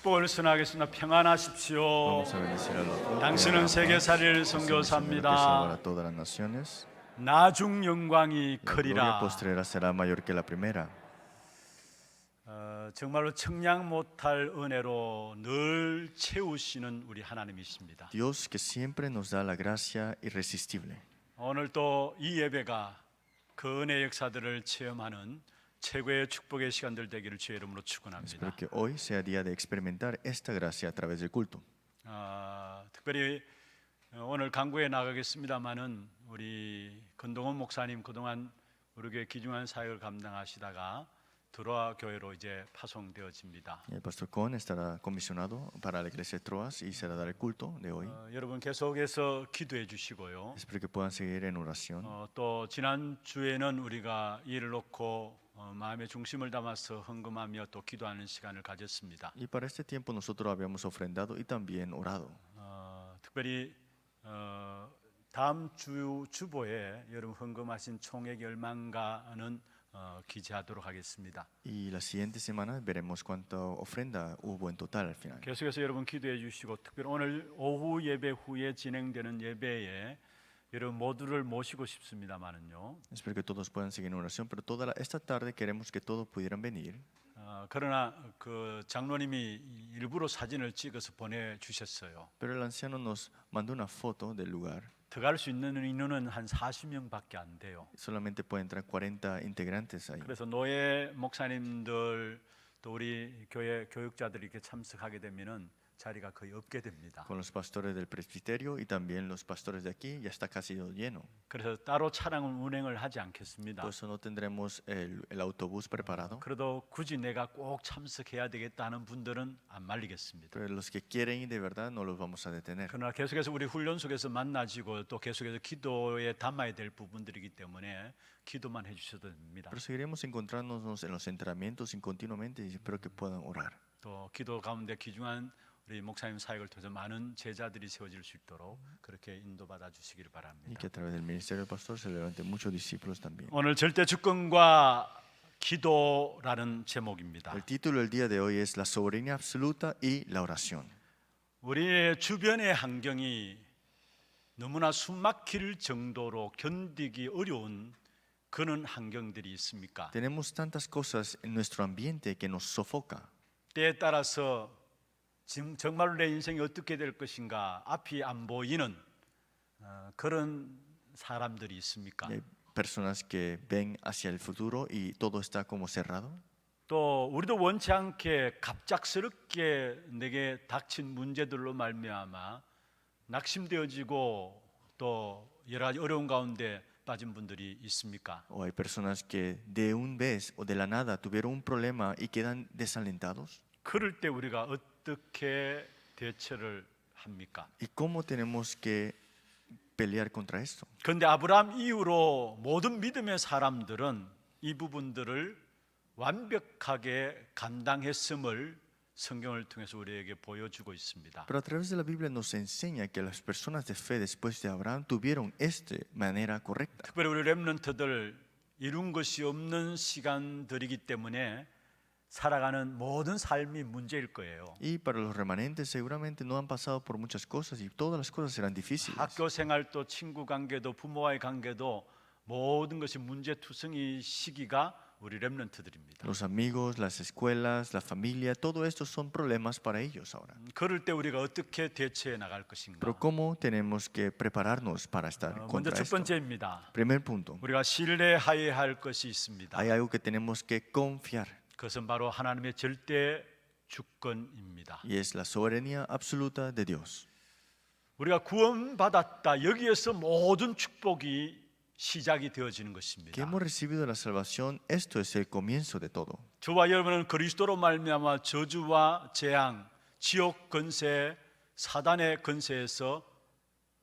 축복을 선하겠습니다. 평안하십시오. Vamos a bendecir a los dos. 당신은 세계살이를 Que salvar 선교사입니다. a todas las naciones. 나중 영광이 La gloria 크리라. postrera será mayor que la primera. 정말로 청량 못할 은혜로 늘 채우시는 우리 하나님이십니다. Dios que siempre nos da la gracia irresistible. 오늘 또 이 예배가 그 은혜 역사들을 체험하는 최고의 축복의 시간들 되기를 주의 이름으로 축원합니다. Espero que hoy sea día de experimentar esta gracia a través del culto. 특별히 오늘 강구에 나가겠습니다마는 우리 건동원 목사님 그동안 우리 교회 귀중한 사역을 감당하시다가 드로아 교회로 이제 파송되어집니다. El pastor Cohen estará comisionado para la iglesia de Troas y será dar el culto de hoy. 여러분 계속해서 기도해 주시고요. Espero que puedan seguir en oración. 또 지난 주에는 우리가 이를 놓고 마음의 중심을 담아서 헌금하며 또 기도하는 시간을 가졌습니다. Y para este tiempo nosotros habíamos ofrendado y también orado. 특별히 다음 주 주보에 여러분 헌금하신 총액이 얼마인가는 기재하도록 하겠습니다. Y la siguiente semana veremos cuánta ofrenda hubo en total al final. 계속해서 여러분 기도해 주시고 특별히 오늘 오후 예배 후에 진행되는 예배에 여러분 모두를 모시고 싶습니다만은요. Espero que todos puedan seguir en oración, pero esta tarde queremos que todos pudieran venir. 그러나 그 장로님이 일부러 사진을 찍어서 보내 주셨어요. Pero el anciano nos mandó una foto del lugar. 들어갈 수 있는 인원은 한 40명밖에 안 돼요. Solamente pueden entrar 40 integrantes ahí. 그래서 노예 목사님들 또 우리 교회 교육자들이 이렇게 참석하게 되면은 자리가 거의 없게 됩니다. Con los pastores del presbiterio y también los pastores de aquí ya está casi lleno. 그래서 따로 차량을 운행을 하지 않겠습니다. Por eso no tendremos el autobús preparado. 그래도 굳이 내가 꼭 참석해야 되겠다 하는 분들은 안 말리겠습니다. Pero los que quieren ir de verdad no los vamos a detener. 그러나 계속해서 우리 훈련 속에서 만나지고 또 계속해서 기도에 담아야 될 부분들이기 때문에 기도만 해주셔도 됩니다. Pero seguiremos encontrándonos en los entrenamientos continuamente y espero que puedan orar. 또 기도 가운데 귀중한 우리 목사님 사역을 통해서 많은 제자들이 세워질 수 있도록 그렇게 인도받아 주시기를 Y 바랍니다. que a través del ministerio del pastor se levanten muchos discípulos también. 오늘 절대 주권과 기도라는 제목입니다. El título del día de hoy es La soberanía absoluta y la oración. 우리의 주변의 환경이 너무나 숨막힐 정도로 견디기 어려운 그런 환경들이 있습니까? Tenemos tantas cosas en nuestro ambiente que nos sofoca. 때에 따라서 지금 정말로 내 인생이 어떻게 될 것인가 앞이 안 보이는 그런 사람들이 있습니까? Hay personas que ven hacia el futuro y todo está como cerrado. 또 우리도 원치 않게 갑작스럽게 내게 닥친 문제들로 말미암아 낙심되어지고 또 여러 가지 어려운 가운데 빠진 분들이 있습니까? O hay personas que de un vez o de la nada tuvieron un problema y quedan desalentados. 그럴 때 우리가 어떻게 대처를 합니까? ¿Y cómo tenemos que pelear contra esto? 그런데 아브라함 이후로 모든 믿음의 사람들은 이 부분들을 완벽하게 감당했음을 성경을 통해서 우리에게 보여주고 있습니다. Pero a través de la Biblia nos enseña que las personas de fe después de Abraham tuvieron esta manera correcta. 특별히 우리 렘넌트들 이룬 것이 없는 시간들이기 때문에 살아가는 모든 삶이 문제일 거예요. Y para los remanentes seguramente no han pasado por muchas cosas y todas las cosas serán difíciles. 학교 생활도 친구 관계도 부모와의 관계도 모든 것이 문제투성이 시기가 우리 렘넌트들입니다. Los amigos, las escuelas, la familia, todo esto son problemas para ellos ahora. 그럴 때 우리가 어떻게 대처해 나갈 것인가? Pero ¿cómo tenemos que prepararnos para estar 먼저 contra 첫 esto? 번째입니다. Primer punto. 우리가 신뢰하여야 할 것이 있습니다. Hay algo que tenemos que confiar 그것은 바로 하나님의 절대 주권입니다. y es la soberanía absoluta de Dios. 우리가 구원받았다. 여기에서 모든 축복이 시작이 되어지는 Que 것입니다. hemos recibido la salvación, esto es el comienzo de todo. 저와 여러분은 그리스도로 말미암아 저주와 재앙, 지옥 권세, 사단의 권세에서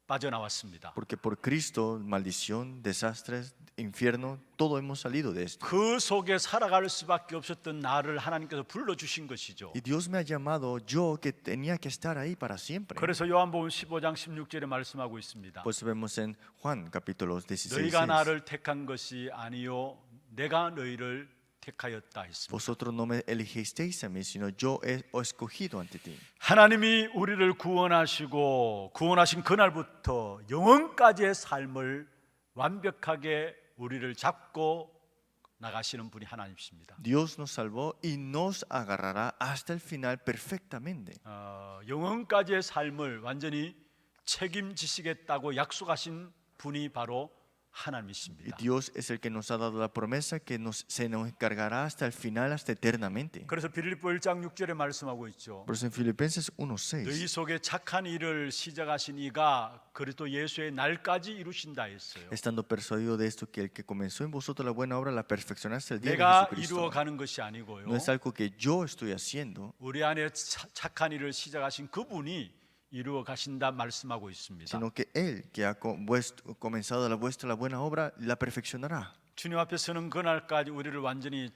빠져나왔습니다. Porque por Cristo, maldición, desastres, infierno, todo hemos salido de esto. 그 속에 살아갈 수밖에 없었던 나를 하나님께서 불러주신 것이죠. Y Dios me ha llamado yo que tenía que estar ahí para siempre. 그래서 요한복음 15장 16절에 말씀하고 있습니다. Pues vemos en Juan capítulo 16. 너희가 나를 택한 것이 아니요 내가 너희를 택하였다 했습니다. Vosotros no me elegisteis a mí, sino yo he escogido ante ti. 하나님이 우리를 구원하시고 구원하신 그날부터 영원까지의 삶을 완벽하게 우리를 잡고 나가시는 분이 하나님이십니다. Dios nos salvó y nos agarrará hasta el final perfectamente. 영원까지의 삶을 완전히 책임지시겠다고 약속하신 분이 바로 Y 하나님이십니다. Dios es el que nos ha dado la promesa que se nos encargará hasta el final, hasta eternamente. 그래서 빌립보 1장 6절에 말씀하고 있죠. Por eso en Filipenses 너희 1:6 속에 착한 일을 시작하신 이가 그리스도 예수의 날까지 이루신다 했어요. estando persuadido de esto, que el que comenzó en vosotros la buena obra la perfeccionará hasta el día de 내가 Jesucristo. 이루어가는 것이 아니고요. No es algo que yo estoy haciendo, 우리 안에 착한 일을 시작하신 그분이 이루어 가신다 말씀하고 있습니다. sino que Él que ha comenzado la buena obra la perfeccionará. 주님 앞에 서는 그날까지 우리를 완전히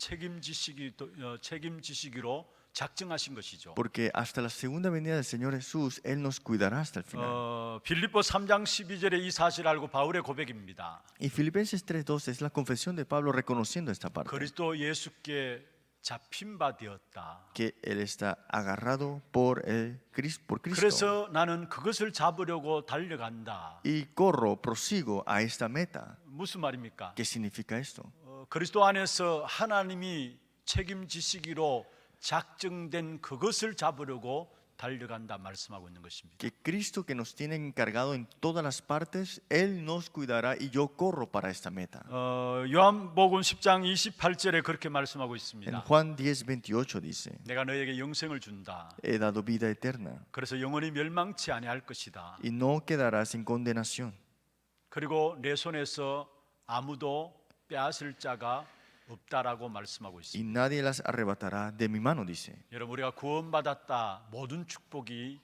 책임지시기로 작정하신 것이죠. Porque hasta la segunda venida del Señor Jesús, Él nos cuidará hasta el final. 빌립보 3장 12절에 이 사실을 알고 바울의 고백입니다. Y Filipenses 3:12 es la confesión de Pablo reconociendo esta parte, 그리스도 예수께 잡힌 바 되었다. que Él está agarrado por Cristo. 그래서 나는 그것을 잡으려고 달려간다. Y prosigo a esta meta. 무슨 말입니까? ¿Qué significa esto? 그리스도 안에서 하나님이 책임지시기로 작정된 그것을 잡으려고 달려간다 말씀하고 있는 것입니다. Que Cristo que nos tiene encargado en todas las partes, Él nos cuidará y yo corro para esta meta. 요한복음 10장 28절에 그렇게 말씀하고 En 있습니다. Juan 10:28 dice, 내가 너에게 영생을 준다. he dado vida eterna 그래서 영원히 멸망치 아니할 것이다. y no quedarás en condenación. 그리고 내 손에서 아무도 빼앗을 자가 없다라고 말씀하고 Y 있습니다. nadie las arrebatará de mi mano, dice. 여러분 우리가 구원받았다. 모든 축복이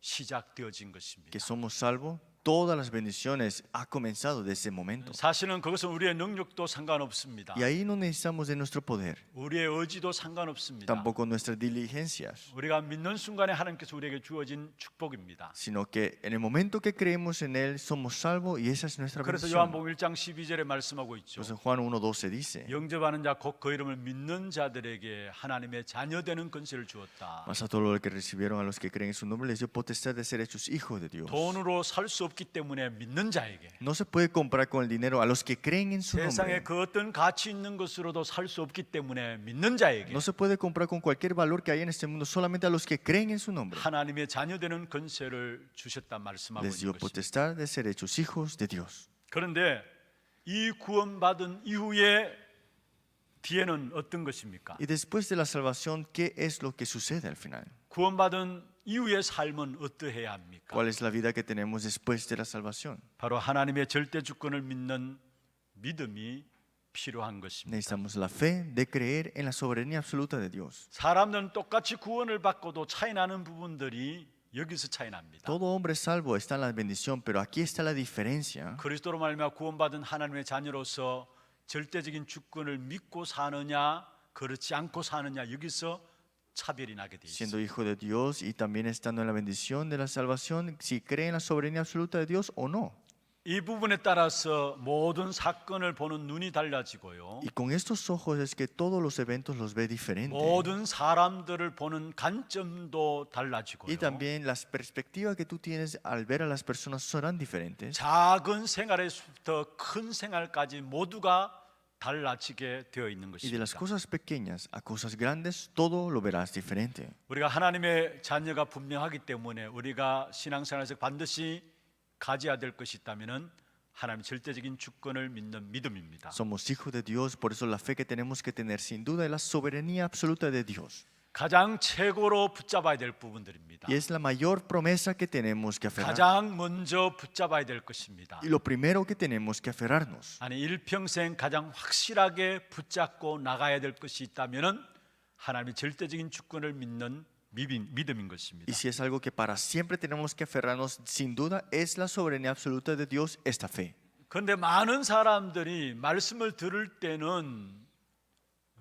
시작되어진 것입니다. Que somos salvos, todas las bendiciones ha comenzado desde ese momento. 사실은 그것은 우리의 능력도 상관없습니다. Y ahí no necesitamos de nuestro poder, 우리의 의지도 상관없습니다. tampoco nuestras diligencias, 우리가 믿는 순간에 하나님께서 우리에게 주어진 축복입니다. sino que en el momento que creemos en Él somos salvos y esa es nuestra 그래서 bendición. 요한복음 1장 12절에 말씀하고 있죠. Pues en Juan 1:12 dice, 영접하는 자 곧 그 이름을 믿는 자들에게 하나님의 자녀되는 권세를 주었다. mas a todos los que recibieron, a los que creen en su nombre, les dio potestad de ser hechos hijos de Dios. 돈으로 살 수 없기 때문에 믿는 자에게 No se puede comprar con el dinero a los que creen en su 세상에 nombre. 그 어떤 가치 있는 것으로도 살 수 없기 때문에 믿는 자에게 No se puede comprar con cualquier valor que hay en este mundo, solamente a los que creen en su nombre. 하나님의 자녀되는 권세를 주셨다 말씀하고 Les dio 있는 것입니다. potestad de ser hechos hijos de Dios. 그런데 이 구원받은 이후에 뒤에는 어떤 것입니까? Y después de la salvación, ¿qué es lo que sucede al final? 구원받은 이후의 삶은 어떠해야 합니까? ¿Cuál es la vida que tenemos después de la salvación? 바로 하나님의 절대 주권을 믿는 믿음이 필요한 것입니다. Necesitamos la fe de creer en la soberanía absoluta de Dios. 사람들은 똑같이 구원을 받고도 차이 나는 부분들이 여기서 차이 납니다. Todo hombre salvo está en la bendición, pero aquí está la diferencia. 그리스도로 말미암아 구원받은 하나님의 자녀로서 절대적인 주권을 믿고 사느냐 그렇지 않고 사느냐 여기서 차별이 나게 돼 Siendo 있습니다. hijo de Dios y también estando en la bendición de la salvación, si cree en la soberanía absoluta de Dios o no. 이 부분에 따라서 모든 사건을 보는 눈이 달라지고요. Y con estos ojos es que todos los eventos los ve diferente. 모든 사람들을 보는 관점도 달라지고요. Y también las perspectivas que tú tienes al ver a las personas serán diferentes. 작은 생활에서부터 큰 생활까지 모두가 달라지게 되어 있는 Y de las 것입니다. cosas pequeñas a cosas grandes, todo lo verás diferente. 우리가 하나님의 자녀가 분명하기 때문에 우리가 신앙생활에서 반드시 가져야 될 것이 있다면은 하나님의 절대적인 주권을 믿는 믿음입니다. Somos hijos de Dios, por eso la fe que tenemos que tener sin duda es la soberanía absoluta de Dios. 가장 최고로 붙잡아야 될 부분들입니다. Y es la mayor promesa que tenemos que aferrar. 가장 먼저 붙잡아야 될 것입니다. Y lo primero que tenemos que aferrarnos. 아니 일평생 가장 확실하게 붙잡고 나가야 될 것이 있다면은 하나님의 절대적인 주권을 믿는 믿음인 것입니다. Y si es algo que para siempre tenemos que aferrarnos, sin duda es la soberanía absoluta de Dios, esta fe. 그런데 많은 사람들이 말씀을 들을 때는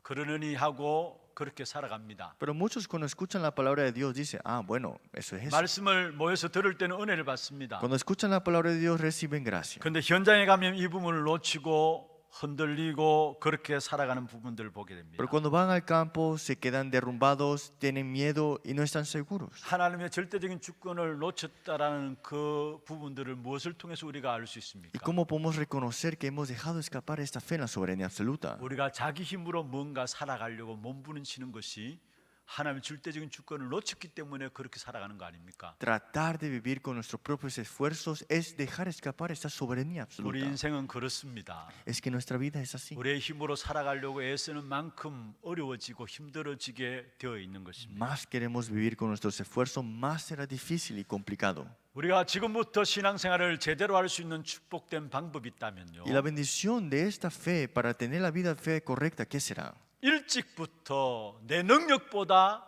그러느니 하고 그렇게 살아갑니다. Pero muchos cuando escuchan la palabra de Dios dicen, bueno, eso es eso. 말씀을 모여서 들을 때는 은혜를 받습니다. Cuando escuchan la palabra de Dios reciben gracia. 그런데 현장에 가면 이 부분을 놓치고 흔들리고 그렇게 살아가는 부분들을 보게 됩니다. Pero cuando van al campo se quedan derrumbados, tienen miedo y no están seguros. 하나님의 절대적인 주권을 놓쳤다라는 그 부분들을 무엇을 통해서 우리가 알 수 ¿Y 있습니까? cómo podemos reconocer que hemos dejado escapar esta fe en la soberanía absoluta? 우리가 자기 힘으로 뭔가 살아가려고 몸부림치는 것이 하나님의 절대적인 주권을 놓쳤기 때문에 그렇게 살아가는 거 아닙니까? Tratar de vivir con nuestros propios esfuerzos es dejar escapar esta soberanía 우리 absoluta. 인생은 그렇습니다. Es que nuestra vida es así. 우리의 힘으로 살아가려고 애쓰는 만큼 어려워지고 힘들어지게 되어 있는 것입니다. Más queremos vivir con nuestros esfuerzos, más será difícil y complicado. 우리가 지금부터 신앙생활을 제대로 할 수 있는 축복된 방법이 있다면요. Y la bendición de esta fe para tener la vida fe correcta, ¿qué será? 일찍부터 내 능력보다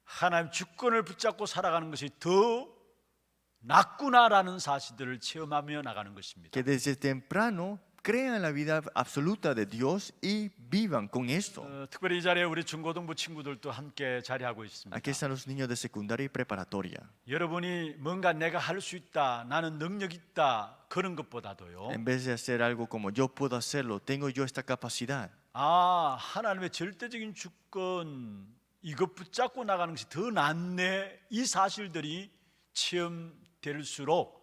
하나님 주권을 붙잡고 살아가는 것이 더 낫구나라는 사실들을 체험하며 나가는 것입니다. Que desde temprano crean en la vida absoluta de Dios y vivan con esto. 특별히 이 자리에 우리 중고등부 친구들도 함께 자리하고 있습니다. Aquí están los niños de secundaria y preparatoria. 여러분이 뭔가 내가 할 수 있다, 나는 능력 있다 그런 것보다도요. En vez de hacer algo como yo puedo hacerlo, tengo yo esta capacidad. 하나님의 절대적인 주권 이것 붙잡고 나가는 것이 더 낫네. 이 사실들이 체험될수록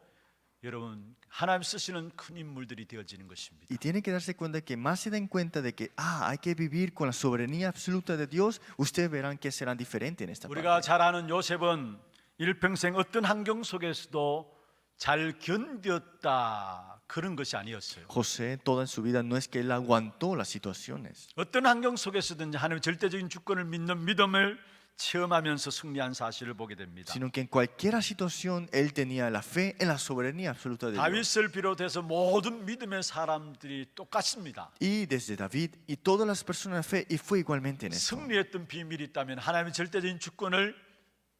여러분 하나님 쓰시는 큰 인물들이 되어지는 것입니다. Y tienen que darse cuenta que más se den cuenta de que hay que vivir con la soberanía absoluta de Dios, ustedes verán que serán diferentes en esta 우리가 parte. 잘 아는 요셉은 일평생 어떤 환경 속에서도 잘 견뎠다 그런 것이 아니었어요. José, toda en su vida, no es que él aguantó las situaciones, 어떤 환경 속에서든지 하나님의 절대적인 주권을 믿는 믿음을 체험하면서 승리한 사실을 보게 됩니다. sino que en cualquier situación él tenía la fe en la soberanía absoluta de Dios. 다윗을 비롯해서 모든 믿음의 사람들이 똑같습니다. Y desde David y todas las personas de fe, y fue igualmente en esto. 승리했던 비밀이 있다면 하나님의 절대적인 주권을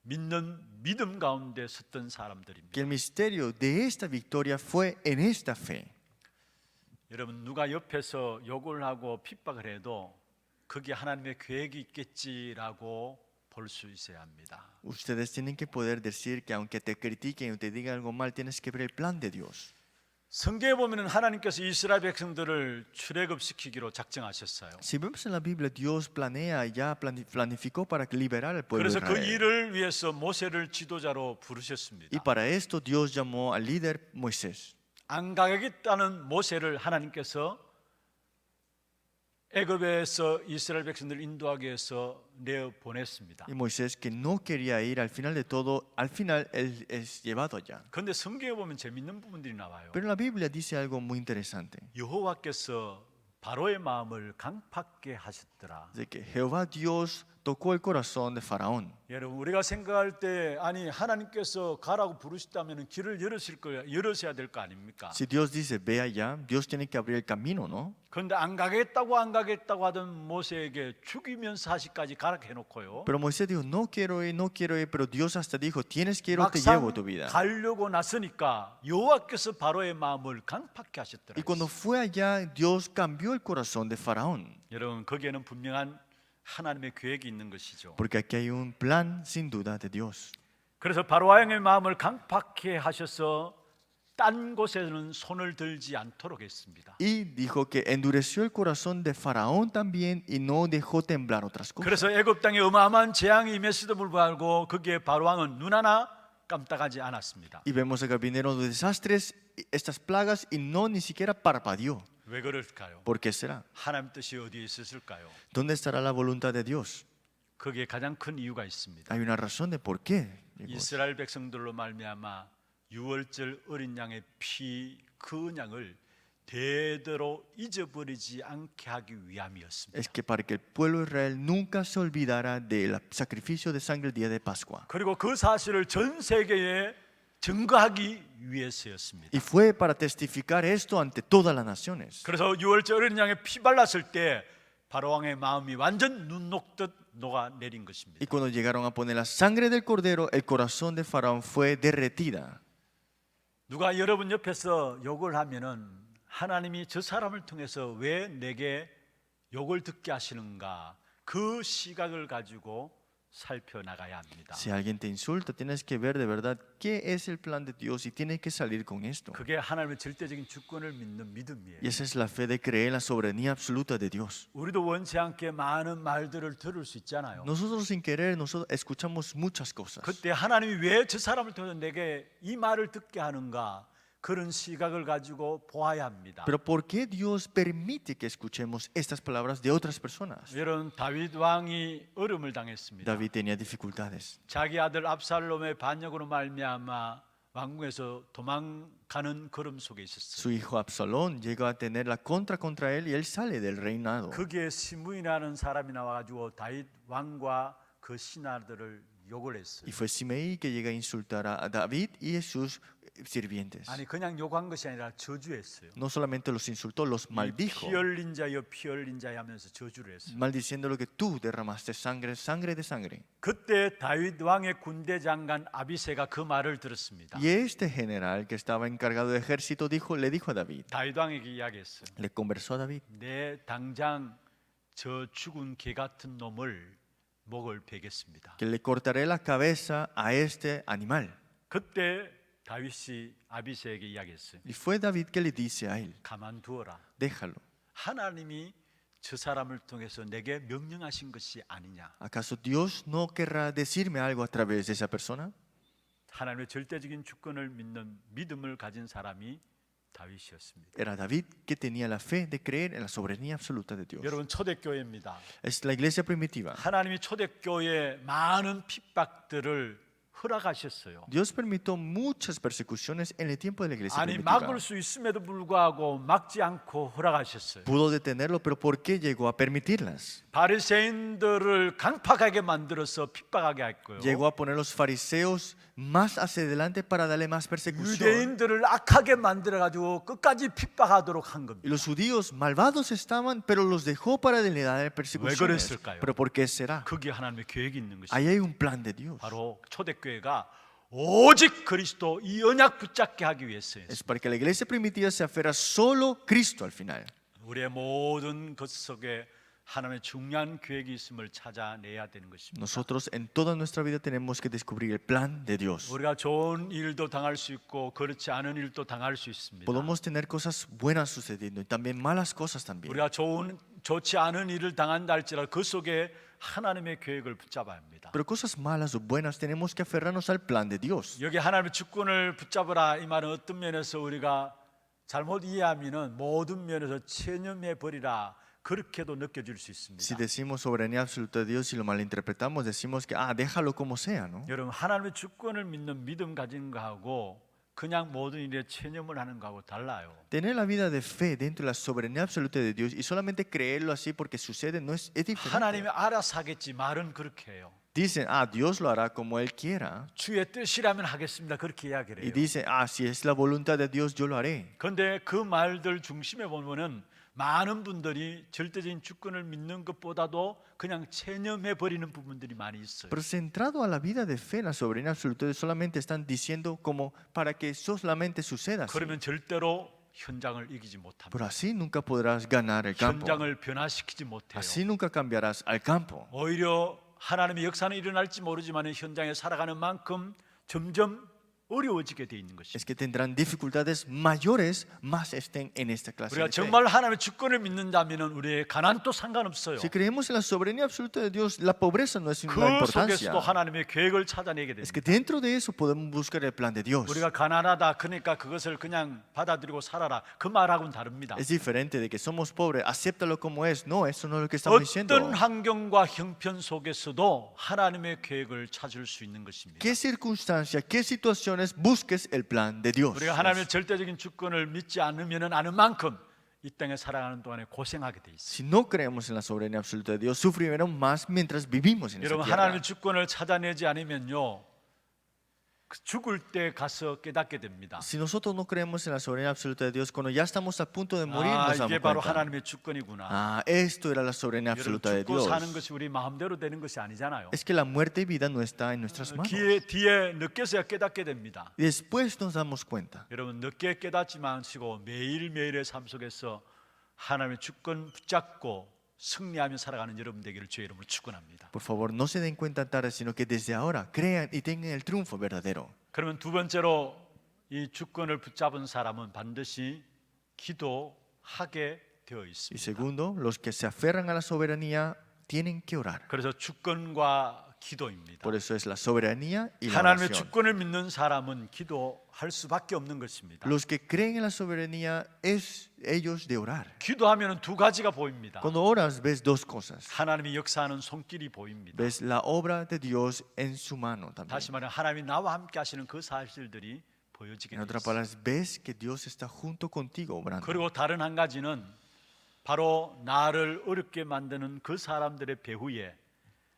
믿는 믿음 가운데 섰던 사람들입니다. Que el misterio de esta victoria fue en esta fe. 여러분 누가 옆에서 욕을 하고 핍박을 해도 그게 하나님의 계획이 있겠지라고 볼 수 있어야 합니다. Ustedes tienen que poder decir que aunque te critiquen o te digan algo mal, tienes que ver el plan de Dios. 성경에 보면은 하나님께서 이스라엘 백성들을 출애굽시키기로 작정하셨어요. Si vemos en la Biblia, Dios planea, ya planificó para liberar al pueblo de 그래서 그 Israel. 일을 위해서 모세를 지도자로 부르셨습니다. Y para esto Dios llamó al líder Moisés. 안 가겠다는 모세를 하나님께서 애굽에서 이스라엘 백성들을 인도하기 위해서 내어 보냈습니다. Y Moisés, que no quería ir, al final de todo, al final él es llevado allá. 그런데 성경에 보면 재밌는 부분들이 나와요. Pero la Biblia dice algo muy interesante. 여호와께서 바로의 마음을 강팍게 하셨더라. De que Jehová Dios tocó el corazón de Faraón. 여러분 우리가 생각할 때 아니 하나님께서 가라고 부르셨다면 길을 열으셔야 될 거 아닙니까? Si Dios dice, ve allá, Dios tiene que abrir el camino, ¿no? 그런데 안 가겠다고 하던 모세에게 죽이면 사시까지 가라 해놓고요. Pero Moisés dijo, no quiero ir, pero Dios hasta dijo, tienes que ir o te llevo 막상 tu vida. 가려고 나서니까 여호와께서 바로의 마음을 강팍게 하셨더라. Y cuando fue allá, Dios cambió el corazón de Faraón. 여러분 거기에는 분명한 하나님의 계획이 있는 것이죠. Porque aquí hay un plan sin duda de Dios. 그래서 바로 왕의 마음을 강팍게 하셔서 딴 곳에는 손을 들지 않도록 했습니다. Y dijo que endureció el corazón de Faraón también y no dejó temblar otras cosas. 그래서 애굽 땅에 어마어마한 재앙이 임했음에도 불구하고 거기에 바로 왕은 눈 하나 깜빡하지 않았습니다. Y vemos que vinieron los desastres, estas plagas, y no ni siquiera parpadeó. 왜 그럴까요? ¿Por qué será? 하나님 뜻이 어디에 있었을까요? ¿Dónde estará la voluntad de Dios? 거기에 가장 큰 이유가 있습니다. Hay una razón de por qué. 이스라엘 백성들로 말미암아 유월절 어린 양의 피 그 언약을 대대로 잊어버리지 않게 하기 위함이었습니다. Es que para que el pueblo de Israel nunca se olvidara del sacrificio de sangre el día de Pascua. 그리고 그 사실을 전 세계에 증거하기 위해서였습니다. Y fue para testificar esto ante todas las naciones. 그래서 유월절 어린 양의 피 발랐을 때 바로 왕의 마음이 완전 눈 녹듯 녹아 내린 것입니다. Y cuando llegaron a poner la sangre del cordero, el corazón de Faraón fue derretida. 누가 여러분 옆에서 욕을 하면은 하나님이 저 사람을 통해서 왜 내게 욕을 듣게 하시는가 그 시각을 가지고 살펴나가야 합니다. Si alguien te insulta, tienes que ver de verdad qué es el plan de Dios y tienes que salir con esto. 그게 하나님의 절대적인 주권을 믿는 믿음이에요. Y esa es la fe de creer en la soberanía absoluta de Dios. 우리도 원치 않게 많은 말들을 들을 수 있잖아요. Nosotros sin querer, nosotros escuchamos muchas cosas. 그때 하나님이 왜 저 사람을 통해서 내게 이 말을 듣게 하는가 그런 시각을 가지고 보아야 합니다. Pero ¿por qué Dios permite que escuchemos estas palabras de otras personas? 여러분 다윗 왕이 어려움을 당했습니다. David tenía dificultades. 자기 아들 압살롬의 반역으로 말미암아 왕궁에서 도망가는 걸음 속에 있었어요. Su hijo Absalón llega a tener la contra él y él sale del reinado. 거기에 시므이라는 사람이 나와가지고 다윗 왕과 그 신하들을 욕을 했어요. Y fue Simei que llega a insultar a David y a sus sirvientes. 아니 그냥 욕한 것이 아니라 저주했어요. No solamente los insultó, los maldijo, 피 흘린 자여 피 흘린 자여 하면서 저주를 했어요. maldiciéndolo que tú derramaste sangre, sangre de sangre. 그때 다윗 왕의 군대 장관 아비새가 그 말을 들었습니다. Y este general que estaba encargado de ejército le dijo a David, 다윗 왕에게 이야기했어요. le conversó a David, 내 당장 저 죽은 개 같은 놈을 목을 베겠습니다. que le cortaré la cabeza a este animal. 그때 다윗이 아비새에게 이야기했어요. Y fue David que le dice a él, 가만두어라. déjalo. 하나님이 저 사람을 통해서 내게 명령하신 것이 아니냐. ¿Acaso Dios no querrá decirme algo a través de esa persona? 하나님의 절대적인 주권을 믿는 믿음을 가진 사람이 다윗이었습니다. Era David que tenía la fe de creer en la soberanía absoluta de Dios. 여러분 초대교회입니다. Es la iglesia primitiva. 하나님이 초대교회에 많은 핍박들을 허락하셨어요. Dios permitió muchas persecuciones en el tiempo de la iglesia 아니 primitiva. 막을 수 있음에도 불구하고 막지 않고 허락하셨어요. Pudo detenerlo, pero ¿por qué llegó a permitirlas? 바리새인들을 강팍하게 만들어서 핍박하게 했고요. Llegó a poner los fariseos más hacia adelante para darle más persecución. 유대인들을 악하게 만들어 가지고 끝까지 핍박하도록 한 Y 겁니다. los judíos malvados estaban, pero los dejó para darle persecuciones. 그랬을까요? ¿Pero por qué será? 거기에 하나님의 계획이 있는 것입니다. Ahí hay un plan de Dios. 바로 초대교회가 오직 그리스도 이 언약 붙잡게 하기 위해서였어요. Es para que la iglesia primitiva se aferra solo a Cristo al final. 우리의 모든 것 속에 하나님의 중요한 계획이 있음을 찾아내야 되는 것입니다. Nosotros en toda nuestra vida tenemos que descubrir el plan de Dios. 우리가 좋은 일도 당할 수 있고 그렇지 않은 일도 당할 수 있습니다. Podemos tener cosas buenas sucediendo y también malas cosas también. 우리가 좋지 않은 일을 당한다 할지라도 그 속에 하나님의 계획을 붙잡아야 합니다. Pero cosas malas o buenas tenemos que aferrarnos al plan de Dios. 여기 하나님의 주권을 붙잡으라 이 말은 어떤 면에서 우리가 잘못 이해하면은 모든 면에서 체념해 버리라 그렇게도 느껴질 수 있습니다. Si decimos soberanía absoluta de Dios y lo malinterpretamos, decimos que déjalo como sea, ¿no? 여러분 하나님의 주권을 믿는 믿음 가진 거하고 그냥 모든 일에 체념을 하는 거하고 달라요. Tener la vida de fe dentro de la soberanía absoluta de Dios y solamente creerlo así porque sucede no es diferente. 하나님이 알아서 하겠지 말은 그렇게 해요. Dicen, Dios lo hará como Él quiera. 주의 뜻이라면 하겠습니다. 그렇게 이야기를 Y 해요. dice, si es la voluntad de Dios, yo lo haré. 그런데 그 말들 중심에 보면은 많은 분들이 절대적인 주권을 믿는 것보다도 그냥 체념해 버리는 부분들이 많이 있어요. Pero centrado a la vida de fe en la soberanía absoluta, solamente están diciendo como para que solamente suceda así. 그러면 절대로 현장을 이기지 Pero 못합니다. así nunca podrás ganar el campo. 현장을 변화시키지 못해요. Así nunca cambiarás al campo. 오히려 하나님의 역사는 일어날지 모르지만 현장에 살아가는 만큼 점점 어려워지게 돼 있는 것입니다. Es que tendrán dificultades mayores más estén en esta clase 우리가 de fe. 정말 하나님의 주권을 믿는다면은 우리의 가난도 상관없어요. Si creemos en la soberanía absoluta de Dios, la pobreza no es una 그 importancia. 속에서도 하나님의 계획을 찾아내게 Es que 됩니다. dentro de eso podemos buscar el plan de Dios. 우리가 가난하다 그러니까 그것을 그냥 받아들이고 살아라 그 말하고는 다릅니다. Es diferente de que somos pobres, acéptalo como es. No, eso no es lo que estamos diciendo. 어떤 환경과 형편 속에서도 하나님의 계획을 찾을 수 있는 것입니다. ¿Qué circunstancia, qué situaciones busques el plan de Dios? 우리가 하나님의 절대적인 주권을 믿지 않으면은 아는 만큼 이 땅에 살아가는 동안에 고생하게 돼 있어요. Si no creemos en la soberanía absoluta de Dios, sufriremos más mientras vivimos en esta 여러분 tierra. 하나님의 주권을 찾아내지 않으면요 죽을 때 가서 깨닫게 됩니다. Si nosotros no creemos en la soberanía absoluta de Dios, cuando ya estamos a punto de morir, nos 이게 damos 바로 cuenta. 하나님의 주권이구나. Esto era la soberanía 여러분 absoluta de 죽고 Dios. 사는 것이 우리 마음대로 되는 것이 아니잖아요. Es que la muerte y vida no está en nuestras manos. 뒤에 늦게서야 깨닫게 됩니다. Y después nos damos cuenta. 여러분 늦게 깨닫지만 시고 매일매일의 삶 속에서 하나님의 주권 붙잡고 승리하며 살아가는 여러분 되기를 주의 이름으로 축원합니다. Por favor, no se den cuenta tarde, sino que desde ahora crean y tengan el triunfo verdadero. 그러면 두 번째로 이 주권을 붙잡은 사람은 반드시 기도하게 되어 Y 있습니다. segundo, los que se aferran a la soberanía tienen que orar. 그래서 주권과 기도입니다. Por eso es la soberanía y la 하나님의 oración. 주권을 믿는 사람은 기도할 수밖에 없는 것입니다. Los que creen en la soberanía es ellos de orar. 기도하면 두 가지가 보입니다. Cuando oras ves dos cosas. 하나님이 역사하는 손길이 보입니다. Ves la obra de Dios en su mano también. 다시 말하면 하나님이 나와 함께 하시는 그 사실들이 보여지게 En otras 됩니다. palabras, ves que Dios está junto contigo obrando. 그리고 다른 한 가지는 바로 나를 어렵게 만드는 그 사람들의 배후에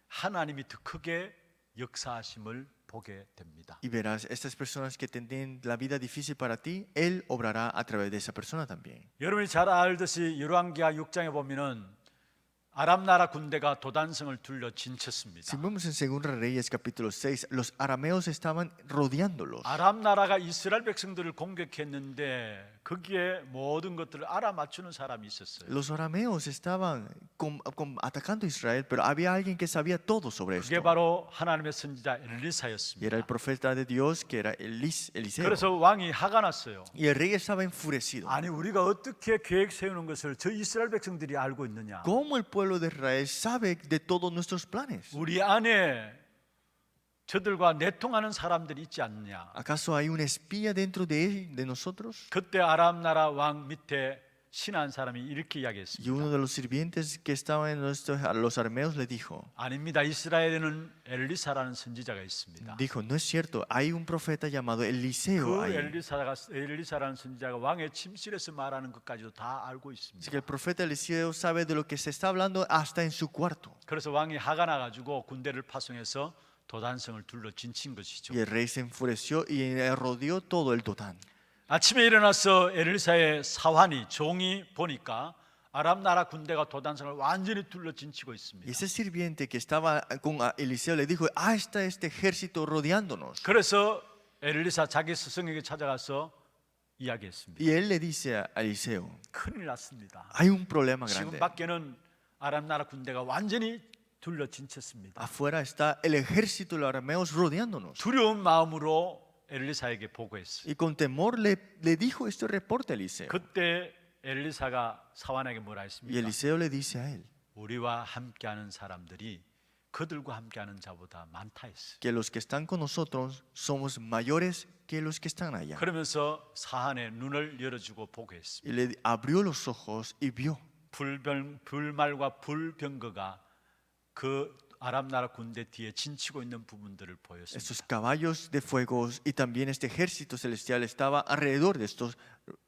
하나님이 더 크게 역사하심을 보게 됩니다. Y verás, estas personas que tienen la vida difícil para ti, Él obrará a través de esa persona también. 여러분이 잘 알듯이 열왕기하 6장에 보면은 아람 나라 군대가 도단성을 둘러 진쳤습니다. Si vemos en 2 Reyes capítulo 6, los arameos estaban rodeándolos. 아람 나라가 이스라엘 백성들을 공격했는데 거기에 모든 것들을 알아맞추는 사람이 있었어요. Los arameos estaban atacando a Israel, pero había alguien que sabía todo sobre 그게 esto. 바로 하나님의 선지자 Y era el 엘리사였습니다. profeta de Dios que era Eliseo. 그래서 왕이 화가 났어요. Y el rey estaba enfurecido. 아니 우리가 어떻게 계획 세우는 것을 저 이스라엘 백성들이 알고 있느냐? ¿Cómo el pueblo de Israel sabe de todos nuestros planes? 우리 안에 저들과 내통하는 사람들이 있지 않느냐? ¿Acaso hay un espía dentro de nosotros? 그때 아람 나라 왕 밑에 신한 사람이 이렇게 Y 이야기했습니다. uno de los sirvientes que estaba en los arameos le dijo, 아닙니다. 이스라엘에는 엘리사라는 선지자가 있습니다. no es cierto, hay un profeta llamado Eliseo 그 ahí. 엘리사라는 선지자가 왕의 침실에서 말하는 것까지도 다 알고 Así que 있습니다. el profeta Eliseo sabe de lo que se está hablando hasta en su cuarto. 그래서 왕이 화가 나가지고 군대를 파송해서 도단성을 둘러 진친 것이죠. Y el rey se enfureció y rodeó todo el Dotán. 아침에 일어나서 엘리사의 사환이 종이 보니까 아람 나라 군대가 도단성을 완전히 둘러 진치고 Y 있습니다. ese sirviente que estaba con Eliseo le dijo, está este ejército rodeándonos. 그래서 엘리사 자기 스승에게 찾아가서 이야기했습니다. Y él le dice a Eliseo, 큰일 났습니다. hay un problema 지금 grande. 밖에는 아람 나라 군대가 완전히 둘러 진쳤습니다. Afuera está el ejército de los arameos rodeándonos. 두려운 마음으로 엘리사에게 보고했어요. Y con temor le dijo este reporte a Eliseo. 그때 엘리사가 사환에게 뭐라 Y 했습니까? Eliseo le dice a él 우리와 함께하는 사람들이 그들과 함께하는 자보다 많다 했어요. que los que están con nosotros somos mayores que los que están allá. 그러면서 사한의 눈을 열어주고 보고했습니다. Y le abrió los ojos y vio 불말과 불병거가 그 아람 나라 군대 뒤에 진치고 있는 부분들을 보였습니다. estos caballos de fuego y también este ejército celestial estaba alrededor de estos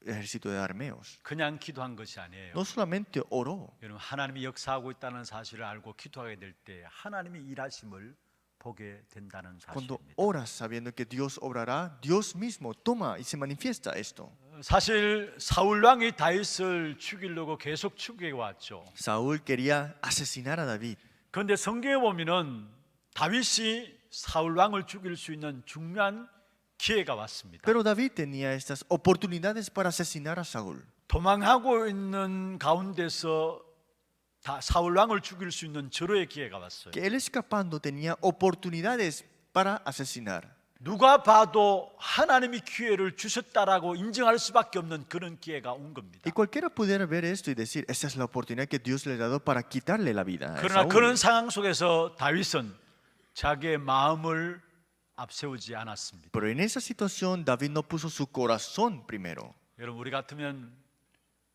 ejércitos de arameos. 그냥 기도한 것이 아니에요. No solamente oró, 여러분 하나님이 역사하고 있다는 사실을 알고 기도하게 될 때 하나님이 일하심을 보게 된다는 cuando 사실입니다. oras sabiendo que Dios obrará, Dios mismo toma y se manifiesta esto. 사실 사울 왕이 다윗을 죽이려고 계속 추격해 왔죠. Saúl quería asesinar a David. 그런데 성경에 보면은 다윗이 사울 왕을 죽일 수 있는 중요한 기회가 왔습니다. Pero David tenía estas oportunidades para asesinar a Saúl. 도망하고 있는 가운데서 사울 왕을 죽일 수 있는 절호의 기회가 왔어요. Que él escapando tenía oportunidades para asesinar. 누가 봐도 하나님이 기회를 주셨다라고 인정할 수밖에 없는 그런 기회가 온 겁니다. Y cualquiera pudiera ver esto y decir, esta es la oportunidad que Dios le ha dado para quitarle la vida a 그러나 Saúl. 그런 상황 속에서 다윗은 자기의 마음을 앞세우지 않았습니다. Pero en esa situación David no puso su corazón primero. 여러분 우리 같으면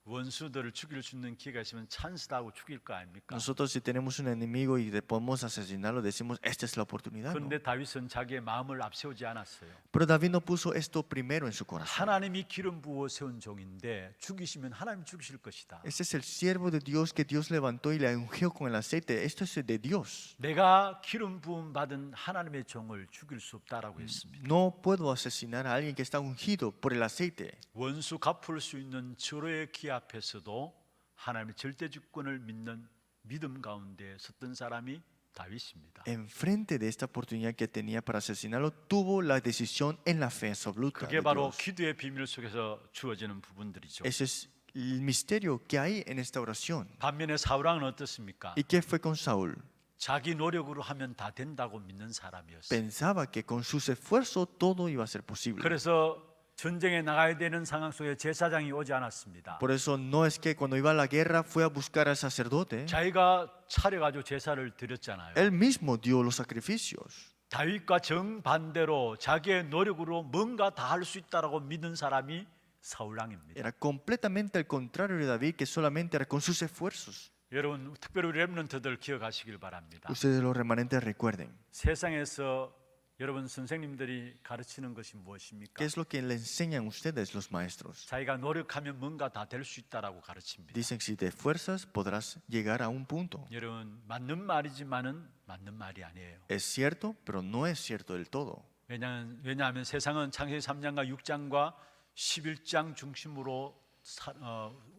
원수들을 죽일 수 있는 기회가 있으면 찬스다 하고 죽일 거 아닙니까? Nosotros si tenemos un enemigo y le podemos asesinarlo, decimos, esta es la oportunidad. ¿no? 그런데 다윗은 자기의 마음을 앞세우지 않았어요. Pero David no puso esto primero en su corazón. 하나님이 기름 부어 세운 종인데 죽이시면 하나님 죽이실 것이다. Este es el siervo de Dios que Dios levantó y le ungió con el aceite. Esto es de Dios. 내가 기름 부음 받은 하나님의 종을 죽일 수 없다라고 했습니다. No puedo asesinar a alguien que está ungido por el aceite. 원수 갚을 수 있는 절호의 기회 앞에서도 하나님의 절대 주권을 믿는 믿음 가운데 섰던 사람이 다윗입니다. Enfrente de esta oportunidad que tenía para asesinarlo, tuvo la decisión en la fe absoluta. 그게 de 바로 Dios. 기도의 비밀 속에서 주어지는 부분들이죠. Eso es el misterio que hay en esta oración. 반면에 사울왕은 어떻습니까? ¿Y qué fue con Saúl? 자기 노력으로 하면 다 된다고 믿는 사람이었어요. Pensaba que con sus esfuerzos todo iba a ser posible. 그래서 전쟁에 나가야 되는 상황 속에 제사장이 오지 않았습니다. Por eso no es que cuando iba a la guerra fue a buscar al sacerdote. 자기가 차려가지고 제사를 드렸잖아요. Él mismo dio los sacrificios. 다윗과 정반대로 자기의 노력으로 뭔가 다 할 수 있다라고 믿는 사람이 사울왕입니다. Era completamente al contrario de David, que solamente era con sus esfuerzos. 여러분 특별히 우리 렘넌트들 기억하시길 바랍니다. Ustedes los remanentes recuerden. 세상에서 여러분 선생님들이 가르치는 것이 무엇입니까? ¿Qué es lo que le enseñan ustedes los maestros? 자기가 노력하면 뭔가 다 될 수 있다라고 가르칩니다. Dicen, si te esfuerzas podrás llegar a un punto. 여러분 맞는 말이지만은 맞는 말이 아니에요. Es cierto, pero no es cierto del todo. 왜냐하면 세상은 창세기 3장과 6장과 11장 중심으로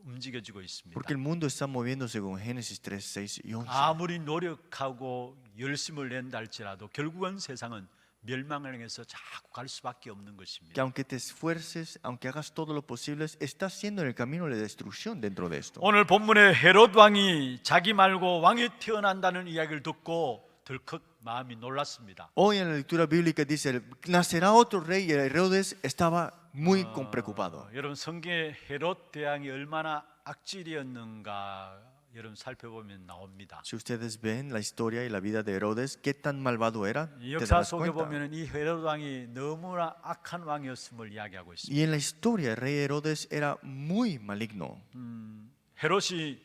움직여지고 있습니다. Porque el mundo está moviéndose con Génesis 3, 6 y 11. 아무리 노력하고 열심을 낸다 할지라도 결국은 세상은 멸망을 향해서 자꾸 갈 수밖에 없는 Que 것입니다. aunque te esfuerces, aunque hagas todo lo posible, estás siendo en el camino de destrucción dentro de esto. 오늘 본문에 헤롯 왕이 자기 말고 왕이 태어난다는 이야기를 듣고 덜컥 마음이 놀랐습니다. Hoy en la lectura bíblica dice, nacerá otro rey, y Herodes estaba muy preocupado. 여러분 성경에 헤롯 대왕이 얼마나 악질이었는가 여러분 살펴보면 나옵니다. Si ustedes ven la historia y la vida de Herodes, qué tan malvado era, 이 te 역사 darás 속에 cuenta. 보면은 이 헤롯 왕이 너무나 악한 왕이었음을 이야기하고 있습니다. Y en la historia, el rey Herodes era muy maligno. 헤롯이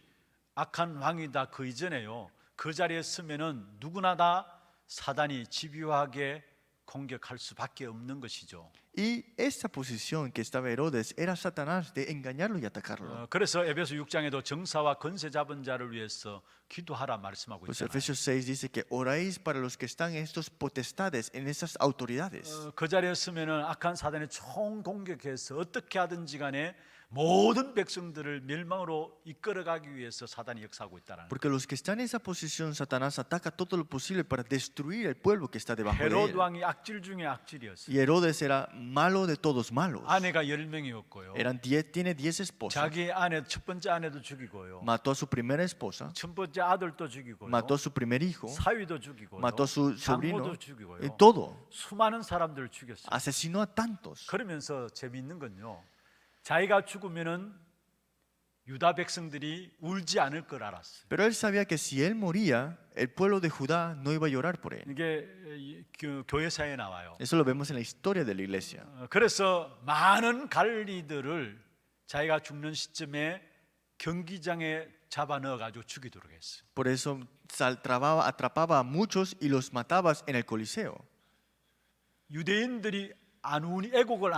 악한 왕이다 그 이전에요. 그 자리에 서면은 누구나 다 사단이 집요하게 공격할 수밖에 없는 것이죠. Y esta posición que estaba Herodes era Satanás de engañarlo y atacarlo. 그래서 에베소 6장에도 정사와 권세 잡은 자를 위해서 기도하라 말씀하고 Pues 있잖아요. Efesios 6 dice que oráis para los que están en estos potestades, en esas autoridades. 그 자리에 서면은 악한 사단이 총 공격해서 어떻게 하든지 간에 모든 백성들을 멸망으로 이끌어가기 위해서 사단이 역사하고 있다는 Porque los que están en esa posición, Satanás ataca todo lo posible para destruir el pueblo que está debajo de 헤롯 él. 왕이 악질 중에 악질이었어요. Y Herodes era malo de todos malos. 아내가 10명이었고요. Tiene 10 esposas. 자기 아내 첫 번째 아내도 죽이고요. Mató a su primera esposa, 첫 번째 아들도 죽이고요. mató a su primer hijo, 사위도 죽이고요. mató a su sobrino, 장모도 y 죽이고요. todo. 수많은 사람들을 죽였어요. Asesinó a tantos. 그러면서 재미있는 건요. 자기가 죽으면은 유다 백성들이 울지 않을 걸 알았어요. Pero él sabía que si él moría, el pueblo de Judá no iba a llorar por él. 이게 교회사에 나와요. Eso lo vemos en la historia de la iglesia. 그래서 많은 갈리들을 자기가 죽는 시점에 경기장에 잡아 넣어 가지고 죽이도록 했어요. Por eso atrapaba a muchos y los mataba en el Coliseo. 유대인들이 안 우니 애곡을